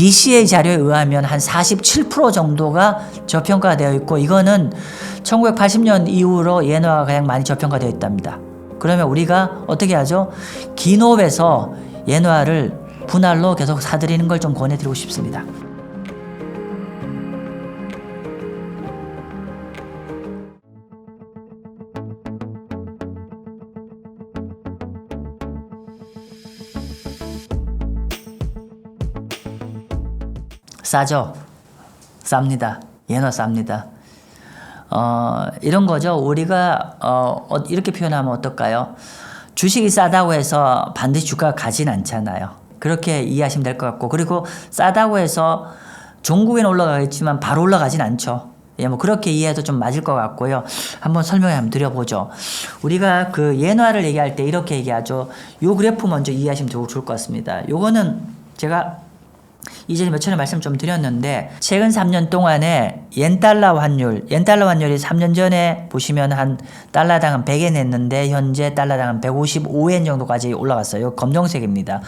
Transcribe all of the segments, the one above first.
BCA 자료에 의하면 한 47% 정도가 저평가되어 있고, 이거는 1980년 이후로 엔화가 가장 많이 저평가되어 있답니다. 그러면 우리가 어떻게 하죠? 기업에서 엔화를 분할로 계속 사들이는 걸 좀 권해드리고 싶습니다. 싸죠? 쌉니다. 엔화 쌉니다. 이런 거죠. 우리가 이렇게 표현하면 어떨까요? 주식이 싸다고 해서 반드시 주가가 가진 않잖아요. 그렇게 이해하시면 될 것 같고, 그리고 싸다고 해서 종국에는 올라가겠지만 바로 올라가진 않죠. 예, 뭐 그렇게 이해해도 좀 맞을 것 같고요. 한번 설명을 한번 드려보죠. 우리가 그 엔화를 얘기할 때 이렇게 얘기하죠. 요 그래프 먼저 이해하시면 좋을 것 같습니다. 요거는 제가 이전에 몇 차례 말씀 좀 드렸는데, 최근 3년 동안에 엔달러 환율이 3년 전에 보시면 한 달러당 한 100엔 했는데 현재 달러당 한 155엔 정도까지 올라갔어요. 검정색입니다.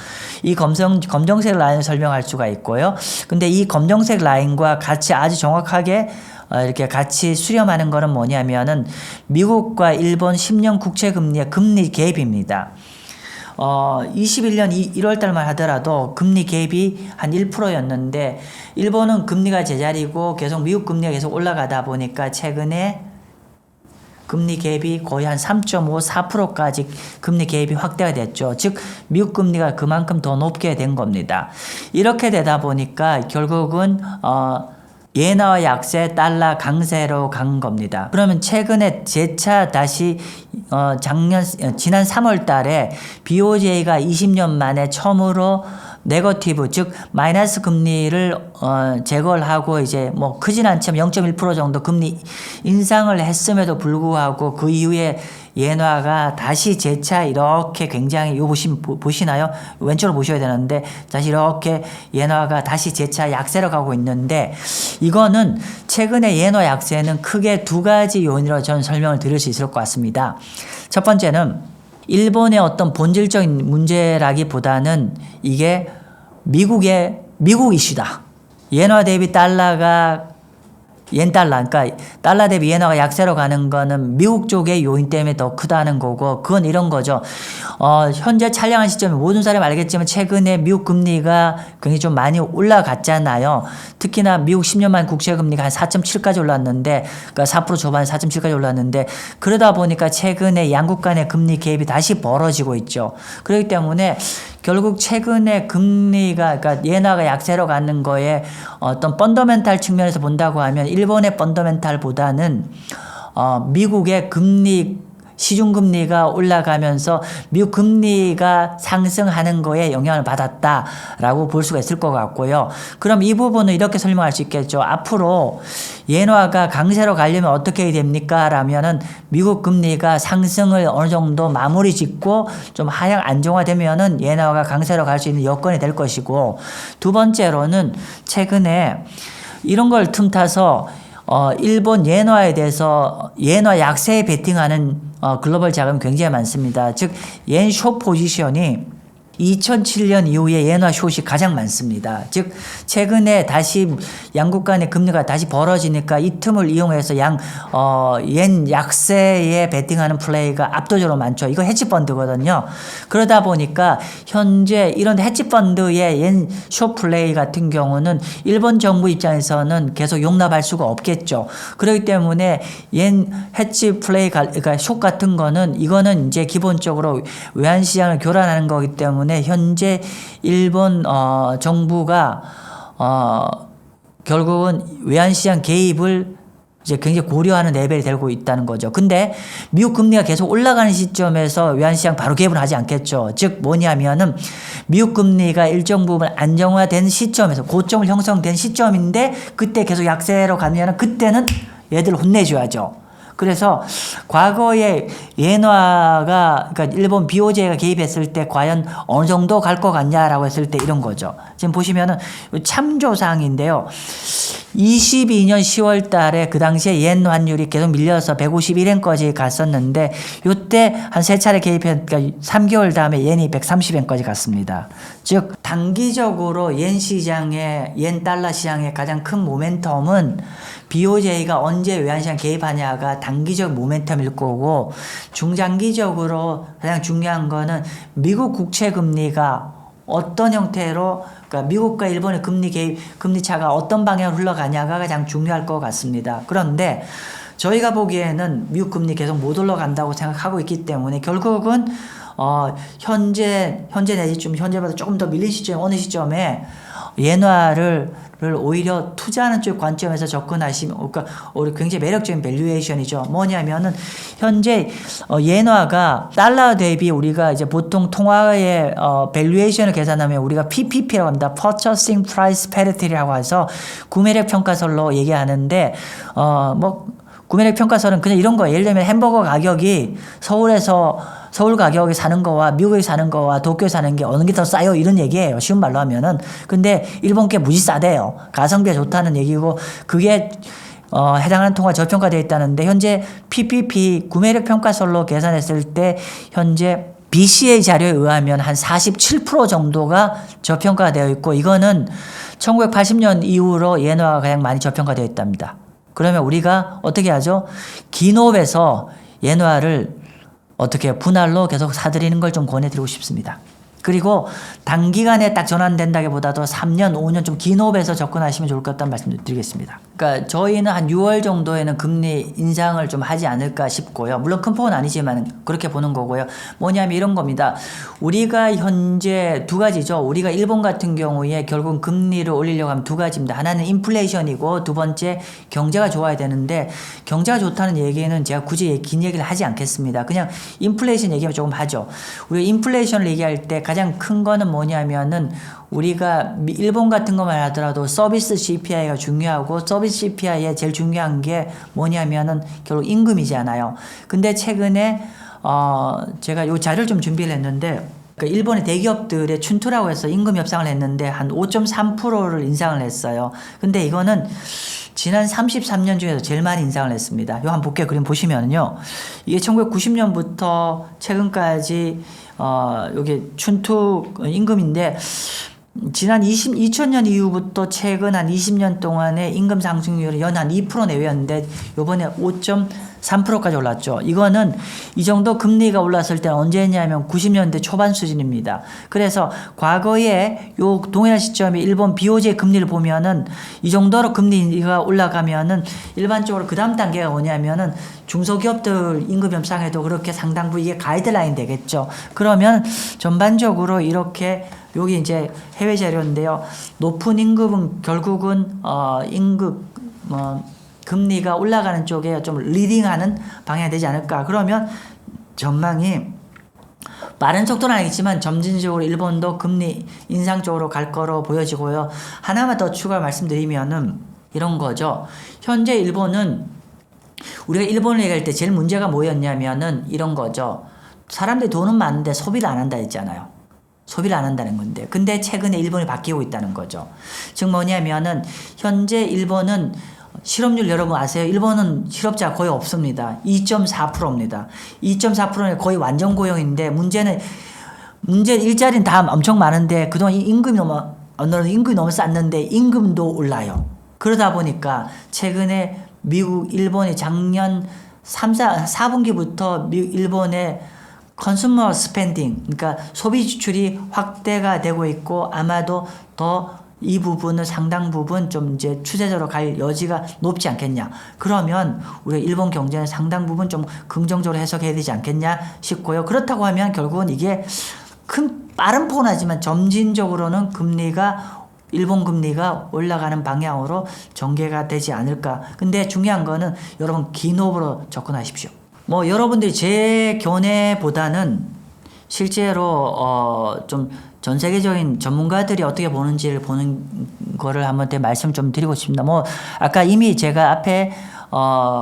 이 검정색 라인을 설명할 수가 있고요. 근데 이 검정색 라인과 같이 아주 정확하게 이렇게 같이 수렴하는 거는 뭐냐면은 미국과 일본 10년 국채 금리의 금리 갭입니다. 21년 1월 달만 하더라도 금리 갭이 한 1%였는데 일본은 금리가 제자리고 계속 미국 금리가 계속 올라가다 보니까 최근에 금리 갭이 거의 한 3.5, 4%까지 금리 갭이 확대가 됐죠. 즉 미국 금리가 그만큼 더 높게 된 겁니다. 이렇게 되다 보니까 결국은 엔화와 약세, 달러 강세로 간 겁니다. 그러면 최근에 재차 다시 지난 3월 달에 BOJ가 20년 만에 처음으로 네거티브, 즉 마이너스 금리를 제거를 하고 이제 뭐 크진 않지만 0.1% 정도 금리 인상을 했음에도 불구하고 그 이후에 엔화가 다시 재차 이렇게 굉장히 보시나요? 왼쪽으로 보셔야 되는데 다시 이렇게 엔화가 다시 재차 약세로 가고 있는데, 이거는 최근에 엔화 약세는 크게 두 가지 요인으로 저는 설명을 드릴 수 있을 것 같습니다. 첫 번째는 일본의 어떤 본질적인 문제라기보다는 이게 미국 이슈다. 엔화 대비 달러가 그러니까 달러 대비 엔화가 약세로 가는 거는 미국 쪽의 요인 때문에 더 크다는 거고, 그건 이런 거죠. 현재 촬영한 시점에 모든 사람이 알겠지만 최근에 미국 금리가 굉장히 좀 많이 올라갔잖아요. 특히나 미국 10년만 국채 금리가 한 4.7까지 올랐는데, 그러니까 4% 초반에 4.7까지 올랐는데, 그러다 보니까 최근에 양국 간의 금리 갭이 다시 벌어지고 있죠. 그렇기 때문에 결국 최근에 금리가, 그러니까 엔화가 약세로 가는 거에 어떤 펀더멘탈 측면에서 본다고 하면 일본의 펀더멘탈보다는 미국의 시중금리가 올라가면서 미국 금리가 상승하는 거에 영향을 받았다라고 볼 수가 있을 것 같고요. 그럼 이 부분은 이렇게 설명할 수 있겠죠. 앞으로 엔화가 강세로 가려면 어떻게 해야 됩니까? 라면은 미국 금리가 상승을 어느 정도 마무리 짓고 좀 하향 안정화되면은 엔화가 강세로 갈 수 있는 여건이 될 것이고, 두 번째로는 최근에 이런 걸 틈타서 일본 엔화에 대해서 엔화 약세에 베팅하는 글로벌 자금이 굉장히 많습니다. 즉, 옌 숏 포지션이 2007년 이후에 엔화 숏이 가장 많습니다. 즉, 최근에 다시 양국 간의 금리가 다시 벌어지니까 이 틈을 이용해서 옌 약세에 베팅하는 플레이가 압도적으로 많죠. 이거 헤지펀드거든요. 그러다 보니까 현재 이런 헤지펀드의 옌 숏 플레이 같은 경우는 일본 정부 입장에서는 계속 용납할 수가 없겠죠. 그렇기 때문에 옌 헤지 플레이, 그러니까 숏 같은 거는 이거는 이제 기본적으로 외환시장을 교란하는 거기 때문에 현재 일본 정부가 결국은 외환시장 개입을 이제 굉장히 고려하는 레벨이 되고 있다는 거죠. 근데 미국 금리가 계속 올라가는 시점에서 외환시장 바로 개입을 하지 않겠죠. 즉 뭐냐면은 미국 금리가 일정 부분 안정화된 시점에서 고점을 형성된 시점인데 그때 계속 약세로 가면은 그때는 얘들을 혼내줘야죠. 그래서 과거에 엔화가, 그러니까 일본 BOJ가 개입했을 때 과연 어느 정도 갈 것 같냐라고 했을 때 이런 거죠. 지금 보시면은 참조사항인데요. 22년 10월 달에 그 당시에 옌 환율이 계속 밀려서 151엔까지 갔었는데 요때 한 3차례 개입했으니까 3개월 다음에 옌이 130엔까지 갔습니다. 즉 단기적으로 옌 시장에 옌 달러 시장의 가장 큰 모멘텀은 BOJ가 언제 외환시장 개입하냐가 단기적 모멘텀일 거고 중장기적으로 가장 중요한 거는 미국 국채 금리가 어떤 형태로 그러니까 미국과 일본의 금리 차가 어떤 방향으로 흘러가냐가 가장 중요할 것 같습니다. 그런데 저희가 보기에는 미국 금리 계속 못 올라간다고 생각하고 있기 때문에 결국은 현재 내지 좀 현재보다 조금 더 밀린 시점 어느 시점에 엔화를 오히려 투자하는 쪽 관점에서 접근하시면 그러니까 우리 굉장히 매력적인 밸류에이션이죠. 뭐냐면은 현재 엔화가 달러 대비 우리가 이제 보통 통화의 밸류에이션을 계산하면 우리가 PPP라고 합니다. Purchasing Price Parity라고 해서 구매력 평가설로 얘기하는데 구매력 평가설은 그냥 이런 거예요. 예를 들면 햄버거 가격이 서울 가격에 사는 거와 미국에 사는 거와 도쿄에 사는 게 어느 게 더 싸요? 이런 얘기예요. 쉬운 말로 하면은. 근데 일본 게 무지 싸대요. 가성비가 좋다는 얘기고 그게 해당하는 통화 저평가되어 있다는데 현재 PPP 구매력 평가설로 계산했을 때 현재 BCA 자료에 의하면 한 47% 정도가 저평가되어 있고 이거는 1980년 이후로 엔화가 가장 많이 저평가되어 있답니다. 그러면 우리가 어떻게 하죠? 기업에서 엔화를 어떻게 분할로 계속 사들이는 걸 좀 권해드리고 싶습니다. 그리고 단기간에 딱 전환된다기보다도 3년, 5년 좀 긴 호흡에서 접근하시면 좋을 것 같다는 말씀 드리겠습니다. 그러니까 저희는 한 6월 정도에는 금리 인상을 좀 하지 않을까 싶고요. 물론 큰 폭은 아니지만 그렇게 보는 거고요. 뭐냐면 이런 겁니다. 우리가 현재 두 가지죠. 우리가 일본 같은 경우에 결국 금리를 올리려고 하면 두 가지입니다. 하나는 인플레이션이고 두 번째 경제가 좋아야 되는데 경제가 좋다는 얘기는 제가 굳이 긴 얘기를 하지 않겠습니다. 그냥 인플레이션 얘기하면 조금 하죠. 우리가 인플레이션을 얘기할 때 가장 큰 거는 뭐냐면은 우리가 일본 같은 것만 하더라도 서비스 CPI가 중요하고 서비스 CPI에 제일 중요한 게 뭐냐면은 결국 임금이잖아요. 근데 최근에 제가 요 자료를 좀 준비를 했는데 그러니까 일본의 대기업들의 춘투라고 해서 임금 협상을 했는데 한 5.3%를 인상을 했어요. 근데 이거는 지난 33년 중에서 제일 많이 인상을 했습니다. 요 한 볼게요. 그림 보시면은요. 이게 1990년부터 최근까지 요게 춘투 임금인데 지난 2000년 이후부터 최근 한 20년 동안에 임금 상승률이 연 한 2% 내외였는데 요번에 5.3%까지 올랐죠. 이거는 이 정도 금리가 올랐을 때는 언제냐면 90년대 초반 수준입니다. 그래서 과거에 요 동일한 시점에 일본 BOJ 금리를 보면은 이 정도로 금리가 올라가면은 일반적으로 그 다음 단계가 뭐냐면은 중소기업들 임금 협상에도 그렇게 상당 부분 이게 가이드라인 되겠죠. 그러면 전반적으로 이렇게 여기 이제 해외 자료인데요. 높은 임금은 결국은 금리가 올라가는 쪽에 좀 리딩하는 방향이 되지 않을까. 그러면 전망이 빠른 속도는 아니겠지만 점진적으로 일본도 금리 인상 쪽으로 갈 거로 보여지고요. 하나만 더 추가 말씀드리면은 이런 거죠. 현재 일본은 우리가 일본을 얘기할 때 제일 문제가 뭐였냐면은 이런 거죠. 사람들이 돈은 많은데 소비를 안 한다 했잖아요. 소비를 안 한다는 건데. 근데 최근에 일본이 바뀌고 있다는 거죠. 즉 뭐냐면은 현재 일본은 실업률 여러분 아세요? 일본은 실업자가 거의 없습니다. 2.4%입니다. 2.4%는 거의 완전 고용인데 문제 일자리는 다 엄청 많은데 그동안 임금이 너무 쌌는데 임금도 올라요. 그러다 보니까 최근에 미국, 일본이 작년 4분기부터 일본의 컨슈머 스펜딩, 그러니까 소비 지출이 확대가 되고 있고 아마도 더 이 부분은 상당 부분 좀 이제 추세적으로 갈 여지가 높지 않겠냐. 그러면 우리가 일본 경제는 상당 부분 좀 긍정적으로 해석해야 되지 않겠냐 싶고요. 그렇다고 하면 결국은 이게 빠른 폭은 하지만 점진적으로는 일본 금리가 올라가는 방향으로 전개가 되지 않을까. 근데 중요한 거는 여러분 긴 호흡으로 접근하십시오. 여러분들이 제 견해보다는 실제로 좀 전 세계적인 전문가들이 어떻게 보는지를 보는 거를 한번 말씀 좀 드리고 싶습니다. 아까 이미 제가 앞에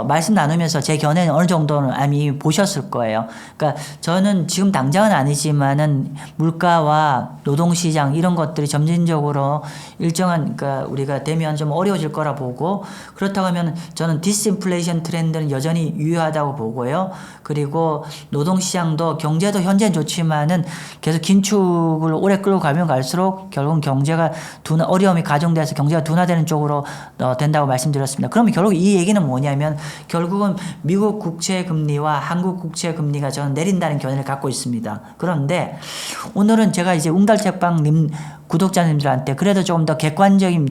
말씀 나누면서 제 견해는 어느 정도는 이미 보셨을 거예요. 그러니까 저는 지금 당장은 아니지만은 물가와 노동시장 이런 것들이 점진적으로 일정한, 그러니까 우리가 되면 좀 어려워질 거라 보고, 그렇다고 하면 저는 디스인플레이션 트렌드는 여전히 유효하다고 보고요. 그리고 노동시장도 경제도 현재는 좋지만은 계속 긴축을 오래 끌고 가면 갈수록 결국은 경제가 어려움이 가중돼서 경제가 둔화되는 쪽으로 된다고 말씀드렸습니다. 그러면 결국 이 얘기는 뭐냐면 결국은 미국 국채 금리와 한국 국채 금리가 저는 내린다는 견해를 갖고 있습니다. 그런데 오늘은 제가 이제 웅달책방님 구독자님들한테 그래도 조금 더 객관적인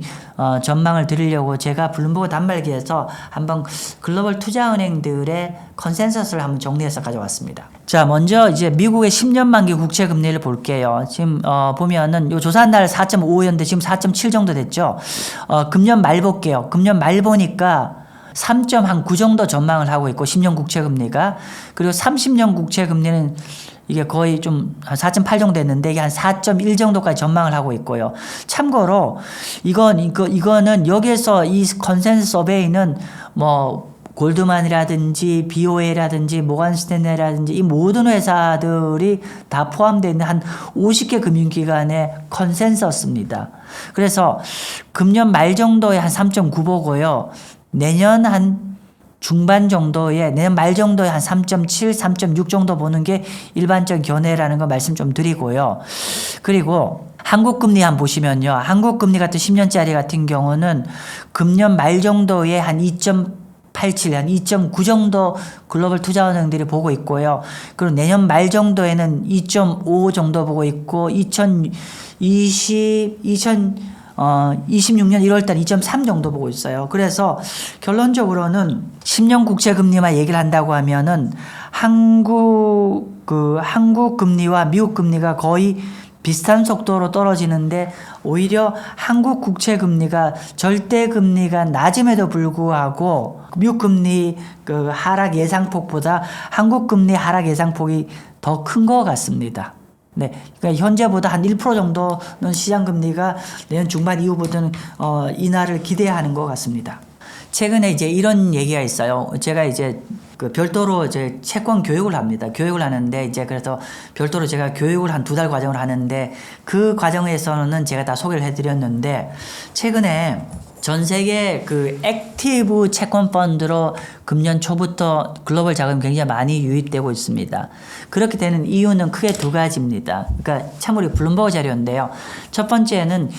전망을 드리려고 제가 블룸버그 단말기에서 한번 글로벌 투자은행들의 컨센서스를 한번 정리해서 가져왔습니다. 자, 먼저 이제 미국의 10년 만기 국채 금리를 볼게요. 지금 보면은 요 조사한 날 4.5였는데 지금 4.7 정도 됐죠. 금년 말 볼게요. 금년 말 보니까 3.9 정도 전망을 하고 있고 10년 국채 금리가, 그리고 30년 국채 금리는 이게 거의 좀 4.8 정도 됐는데 이게 한 4.1 정도까지 전망을 하고 있고요. 참고로 이거는 여기에서 이 컨센서스 서베이는 뭐 골드만이라든지 BOA라든지 모건 스탠레이라든지 이 모든 회사들이 다 포함되어 있는 한 50개 금융기관의 컨센서스입니다. 그래서 금년 말 정도에 한 3.9 보고요. 내년 한 중반 정도에, 내년 말 정도에 한 3.7, 3.6 정도 보는 게 일반적 견해라는 거 말씀 좀 드리고요. 그리고 한국 금리 한번 보시면요. 한국 금리 같은 10년짜리 같은 경우는 금년 말 정도에 한 2.87, 한 2.9 정도 글로벌 투자은행들이 보고 있고요. 그리고 내년 말 정도에는 2.5 정도 보고 있고 26년 1월달 2.3 정도 보고 있어요. 그래서 결론적으로는 10년 국채 금리만 얘기를 한다고 하면은 한국 금리와 미국 금리가 거의 비슷한 속도로 떨어지는데 오히려 한국 국채 금리가 절대 금리가 낮음에도 불구하고 미국 금리 하락 예상폭보다 한국 금리 하락 예상폭이 더 큰 것 같습니다. 네, 그러니까 현재보다 한 1% 정도는 시장 금리가 내년 중반 이후부터는 인하를 기대하는 것 같습니다. 최근에 이제 이런 얘기가 있어요. 제가 이제 별도로 이제 채권 교육을 합니다. 교육을 하는데 이제 그래서 별도로 제가 교육을 한 2달 과정을 하는데 그 과정에서는 제가 다 소개를 해드렸는데 최근에 전 세계 액티브 채권 펀드로 금년 초부터 글로벌 자금이 굉장히 많이 유입되고 있습니다. 그렇게 되는 이유는 크게 2가지입니다. 그러니까 참고로 블룸버그 자료인데요. 첫 번째는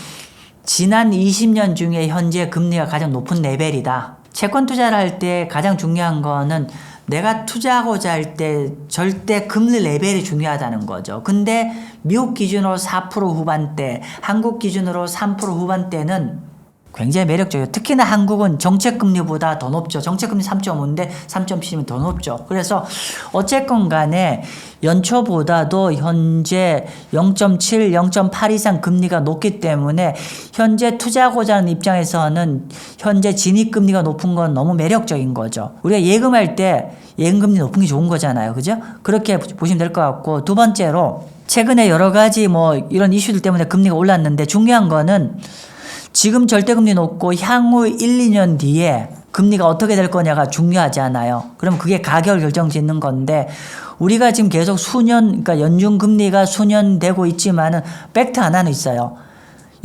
지난 20년 중에 현재 금리가 가장 높은 레벨이다. 채권 투자를 할 때 가장 중요한 거는 내가 투자하고자 할 때 절대 금리 레벨이 중요하다는 거죠. 근데 미국 기준으로 4% 후반대, 한국 기준으로 3% 후반대는 굉장히 매력적이에요. 특히나 한국은 정책금리보다 더 높죠. 정책금리 3.5인데 3.7이면 더 높죠. 그래서 어쨌건 간에 연초보다도 현재 0.7, 0.8 이상 금리가 높기 때문에 현재 투자하고자 하는 입장에서는 현재 진입금리가 높은 건 너무 매력적인 거죠. 우리가 예금할 때 예금금리 높은 게 좋은 거잖아요. 그죠? 그렇게 보시면 될 것 같고, 두 번째로 최근에 여러 가지 이런 이슈들 때문에 금리가 올랐는데 중요한 거는 지금 절대금리 높고 향후 1, 2년 뒤에 금리가 어떻게 될 거냐가 중요하지 않아요. 그럼 그게 가격을 결정짓는 건데 우리가 지금 계속 그러니까 연준 금리가 수년 되고 있지만은 팩트 하나는 있어요.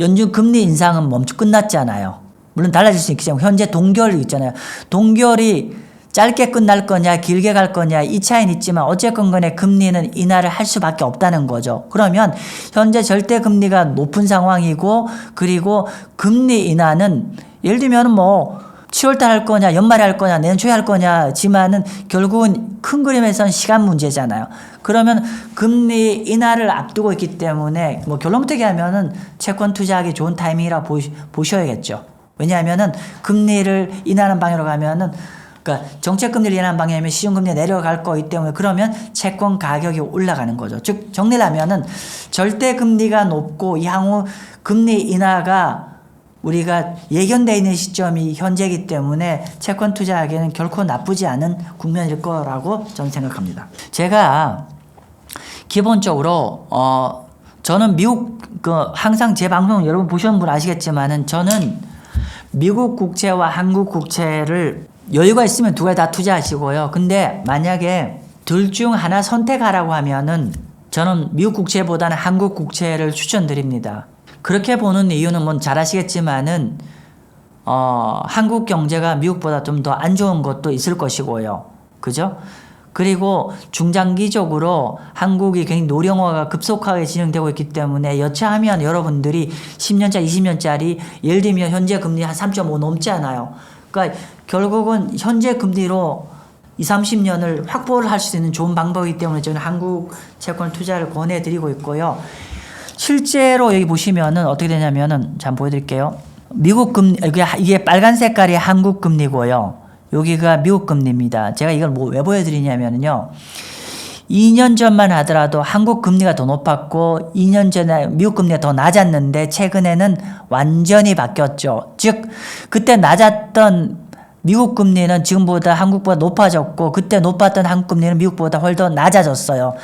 연준 금리 인상은 끝났잖아요. 물론 달라질 수 있겠지만 현재 동결이 있잖아요. 동결이 짧게 끝날 거냐 길게 갈 거냐 이 차이는 있지만 어쨌건 간에 금리는 인하를 할 수밖에 없다는 거죠. 그러면 현재 절대금리가 높은 상황이고, 그리고 금리 인하는 예를 들면 7월달 할 거냐 연말에 할 거냐 내년 초에 할 거냐지만은 결국은 큰 그림에서는 시간 문제잖아요. 그러면 금리 인하를 앞두고 있기 때문에 결론부터 얘기하면은 채권 투자하기 좋은 타이밍이라고 보셔야겠죠. 왜냐하면은 금리를 인하하는 방향으로 가면은 그러니까 정책금리를 인하하는 방향이면 시중금리가 내려갈 거기 때문에 그러면 채권 가격이 올라가는 거죠. 즉 정리를 하면은 절대금리가 높고 향후 금리 인하가 우리가 예견되어 있는 시점이 현재이기 때문에 채권 투자하기에는 결코 나쁘지 않은 국면일 거라고 저는 생각합니다. 제가 기본적으로 저는 미국 항상 제 방송 여러분 보시는 분 아시겠지만은 저는 미국 국채와 한국 국채를 여유가 있으면 두 가지 다 투자하시고요. 근데 만약에 둘 중 하나 선택하라고 하면은 저는 미국 국채보다는 한국 국채를 추천드립니다. 그렇게 보는 이유는 뭐 잘 아시겠지만은 한국 경제가 미국보다 좀 더 안 좋은 것도 있을 것이고요. 그죠? 그리고 중장기적으로 한국이 굉장히 노령화가 급속하게 진행되고 있기 때문에 여차하면 여러분들이 10년짜리, 20년짜리 예를 들면 현재 금리 한 3.5 넘잖아요. 그러니까 결국은 현재 금리로 20, 30년을 확보를 할 수 있는 좋은 방법이기 때문에 저는 한국 채권 투자를 권해드리고 있고요. 실제로 여기 보시면은 어떻게 되냐면은 잠깐 보여드릴게요. 미국 금리, 이게 빨간 색깔이 한국 금리고요. 여기가 미국 금리입니다. 제가 이걸 왜 보여드리냐면요. 2년 전만 하더라도 한국 금리가 더 높았고 2년 전에 미국 금리가 더 낮았는데 최근에는 완전히 바뀌었죠. 즉 그때 낮았던 미국 금리는 지금보다 한국보다 높아졌고 그때 높았던 한국 금리는 미국보다 훨 더 낮아졌어요.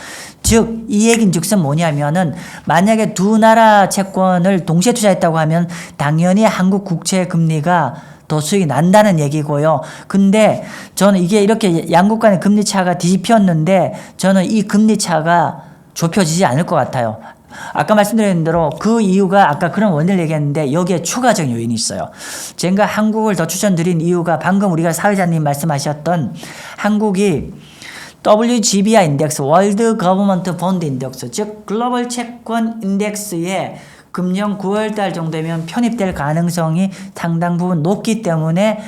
즉 이 얘기는 즉슨 뭐냐면은 만약에 두 나라 채권을 동시에 투자했다고 하면 당연히 한국 국채 금리가 더 수익이 난다는 얘기고요. 근데 저는 이게 이렇게 양국 간의 금리 차가 뒤집혔는데 저는 이 금리 차가 좁혀지지 않을 것 같아요. 아까 말씀드린 대로 그 이유가 아까 그런 원인을 얘기했는데 여기에 추가적인 요인이 있어요. 제가 한국을 더 추천드린 이유가 방금 우리가 사회자님 말씀하셨던 한국이 WGBI 인덱스, 월드 거버먼트 본드 인덱스, 즉 글로벌 채권 인덱스에 금년 9월 달 정도면 편입될 가능성이 상당 부분 높기 때문에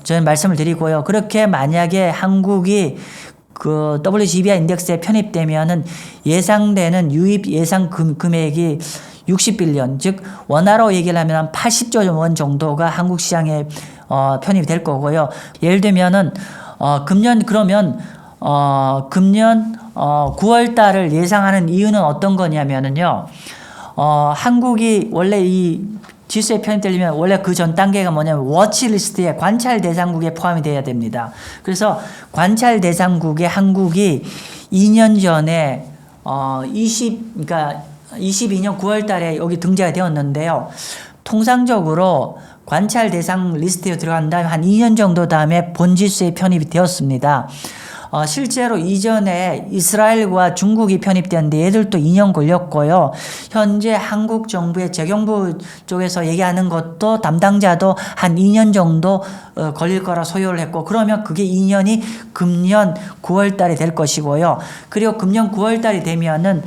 저는 말씀을 드리고요. 그렇게 만약에 한국이 그 WGBI 인덱스에 편입되면은 예상되는 유입 예상 금액이 60빌리언, 즉 원화로 얘기를 하면 한 80조 원 정도가 한국 시장에 편입이 될 거고요. 예를 들면은 금년 9월 달을 예상하는 이유는 어떤 거냐면은요. 한국이 원래 이 지수에 편입되려면 원래 그 전 단계가 뭐냐면 워치리스트에 관찰 대상국에 포함이 돼야 됩니다. 그래서 관찰 대상국에 한국이 2년 전에 그러니까 22년 9월 달에 여기 등재가 되었는데요. 통상적으로 관찰 대상 리스트에 들어간 다음에 한 2년 정도 다음에 본지수에 편입이 되었습니다. 실제로 이전에 이스라엘과 중국이 편입되었는데 얘들도 2년 걸렸고요. 현재 한국 정부의 재경부 쪽에서 얘기하는 것도 담당자도 한 2년 정도 걸릴 거라 소요를 했고 그러면 그게 2년이 금년 9월 달이 될 것이고요. 그리고 금년 9월 달이 되면은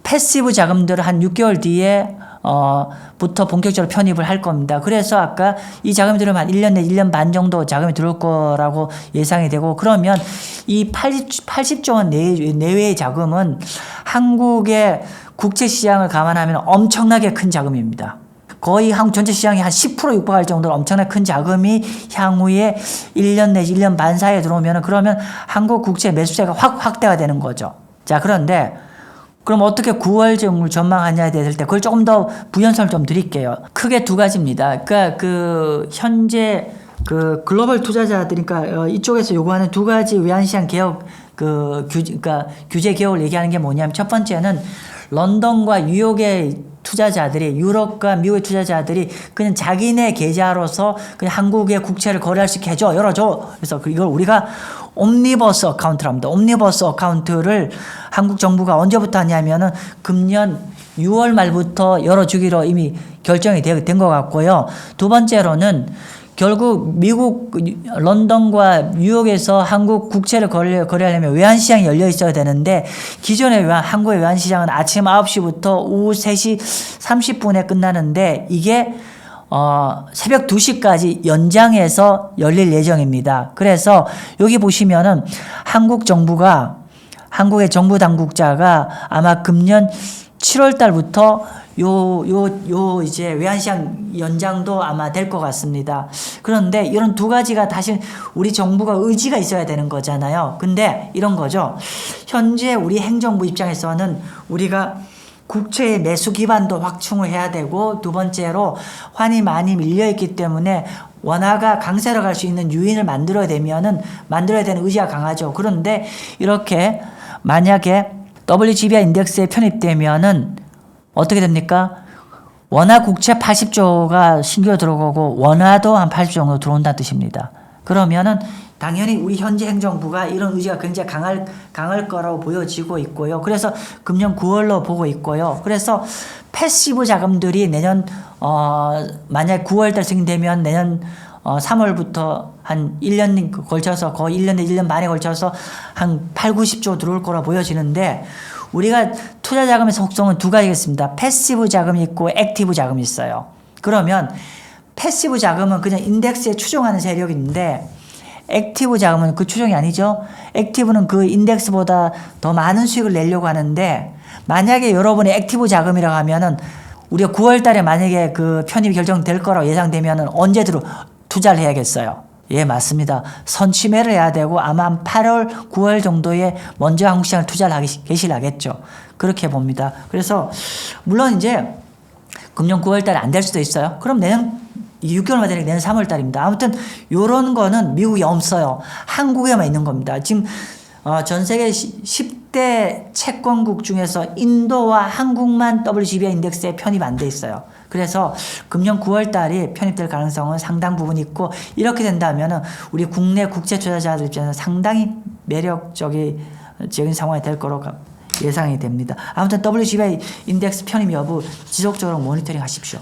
패시브 자금들을 한 6개월 뒤에 부터 본격적으로 편입을 할 겁니다. 그래서 아까 이 자금이 들어오면 한 1년 내 1년 반 정도 자금이 들어올 거라고 예상이 되고 그러면 이 80조 원 내외의 자금은 한국의 국채 시장을 감안하면 엄청나게 큰 자금입니다. 거의 한국 전체 시장이 한 10% 육박할 정도로 엄청나게 큰 자금이 향후에 1년 내지 1년 반 사이에 들어오면 그러면 한국 국채 매수세가 확대가 되는 거죠. 자, 그런데 그럼 어떻게 9월 정을 전망하냐에 대해서 그걸 조금 더 부연설을 좀 드릴게요. 크게 두 가지입니다. 그러니까 그 현재 그 글로벌 투자자들이니까 이쪽에서 요구하는 두 가지 외환시장 개혁 그러니까 규제 개혁을 얘기하는 게 뭐냐면 첫 번째는 런던과 뉴욕의 투자자들이 유럽과 미국의 투자자들이 그냥 자기네 계좌로서 그냥 한국의 국채를 거래할 수 있게 해줘 열어줘. 그래서 이걸 우리가 옴니버스 어카운트를 합니다. 옴니버스 어카운트를 한국 정부가 언제부터 하냐면은 금년 6월 말부터 열어주기로 이미 결정이 된 것 같고요. 두 번째로는 결국 미국 런던과 뉴욕에서 한국 국채를 거래하려면 외환시장이 열려 있어야 되는데 기존의 한국의 외환시장은 아침 9시부터 오후 3시 30분에 끝나는데 이게 새벽 2시까지 연장해서 열릴 예정입니다. 그래서 여기 보시면은 한국 정부가 한국의 정부 당국자가 아마 금년 7월 달부터 이제 외환시장 연장도 아마 될 것 같습니다. 그런데 이런 두 가지가 다시 우리 정부가 의지가 있어야 되는 거잖아요. 근데 이런 거죠. 현재 우리 행정부 입장에서는 우리가 국채의 매수 기반도 확충을 해야 되고 두 번째로 환이 많이 밀려있기 때문에 원화가 강세로 갈 수 있는 유인을 만들어야 되는 의지가 강하죠. 그런데 이렇게 만약에 WGBI 인덱스에 편입되면은 어떻게 됩니까? 원화 국채 80조가 신규로 들어가고 원화도 한 80조 정도 들어온다는 뜻입니다. 그러면은 당연히 우리 현재 행정부가 이런 의지가 굉장히 강할 거라고 보여지고 있고요. 그래서 금년 9월로 보고 있고요. 그래서 패시브 자금들이 내년 만약 9월달 승인되면 내년 3월부터 한 1년 걸쳐서 거의 1년 반에 걸쳐서 한 8, 90조 들어올 거라 보여지는데 우리가 투자 자금의 속성은 두 가지겠습니다. 패시브 자금이 있고 액티브 자금이 있어요. 그러면 패시브 자금은 그냥 인덱스에 추종하는 세력인데 액티브 자금은 그 추종이 아니죠. 액티브는 그 인덱스보다 더 많은 수익을 내려고 하는데 만약에 여러분의 액티브 자금이라고 하면은 우리가 9월 달에 만약에 그 편입이 결정될 거라고 예상되면은 언제 투자를 해야겠어요? 예, 맞습니다. 선취매를 해야 되고 아마 한 8월, 9월 정도에 먼저 한국시장을 투자를 하겠죠. 그렇게 봅니다. 그래서 물론 이제 금년 9월 달에 안 될 수도 있어요. 그럼 내년 6개월만 되니까 내년 3월 달입니다. 아무튼 요런 거는 미국에 없어요. 한국에만 있는 겁니다. 지금 전 세계 10대 채권국 중에서 인도와 한국만 WGBI 인덱스에 편입 안 돼 있어요. 그래서 금년 9월 달이 편입될 가능성은 상당 부분 있고 이렇게 된다면은 우리 국내 국제 투자자들 입장에서 상당히 매력적인 상황이 될 거로 예상이 됩니다. 아무튼 WGBI 인덱스 편입 여부 지속적으로 모니터링 하십시오.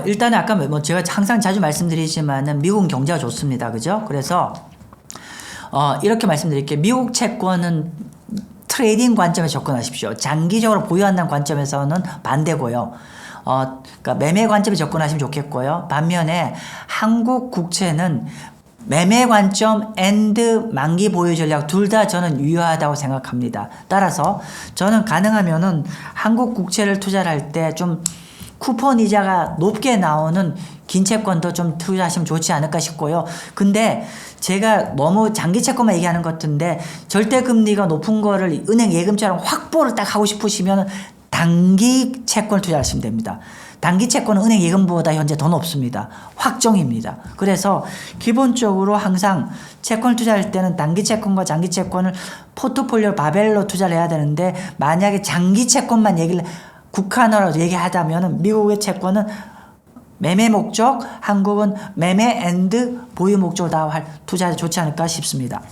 일단은 아까 제가 항상 자주 말씀드리지만은 미국 경제가 좋습니다. 그죠? 그래서 이렇게 말씀드릴게요. 미국 채권은 트레이딩 관점에서 접근하십시오. 장기적으로 보유한다는 관점에서는 반대고요. 그러니까 매매 관점에 접근하시면 좋겠고요. 반면에 한국 국채는 매매 관점 앤드 만기 보유 전략 둘 다 저는 유효하다고 생각합니다. 따라서 저는 가능하면은 한국 국채를 투자를 할 때 좀 쿠폰 이자가 높게 나오는 긴 채권도 좀 투자하시면 좋지 않을까 싶고요. 근데 제가 너무 장기 채권만 얘기하는 것 같은데 절대 금리가 높은 거를 은행 예금처럼 확보를 딱 하고 싶으시면 단기 채권 투자하시면 됩니다. 단기 채권은 은행 예금보다 현재 더 높습니다. 확정입니다. 그래서 기본적으로 항상 채권 투자할 때는 단기 채권과 장기 채권을 포트폴리오 바벨로 투자를 해야 되는데 만약에 장기 채권만 국한으로 얘기하자면 미국의 채권은 매매 목적, 한국은 매매 앤드 보유 목적으로 다 투자해 좋지 않을까 싶습니다.